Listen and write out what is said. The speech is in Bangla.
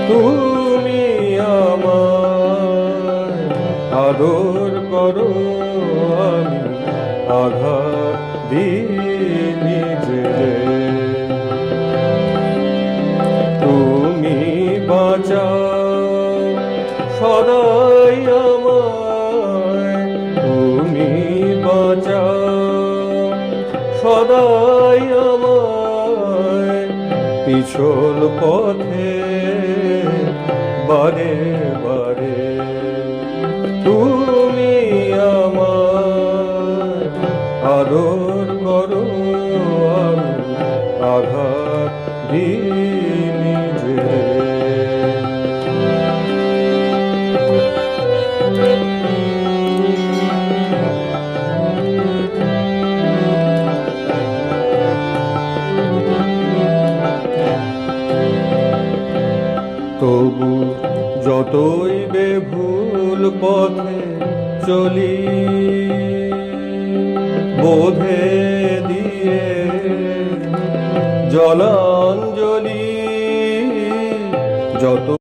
তুমি আমায় আদর করো, আমি আঘাত দিই নিজে। তুমি বাঁচাও সদাই আমায়, তুমি বাঁচাও সদাই আমায় পিছল পথে বারে বারে। তুমি আমায় আদর করো, আমি আঘাত দিই নিজে। তবু যতই বেভুল পথে চলি, বোধে দিয়ে জলাঞ্জলি, যত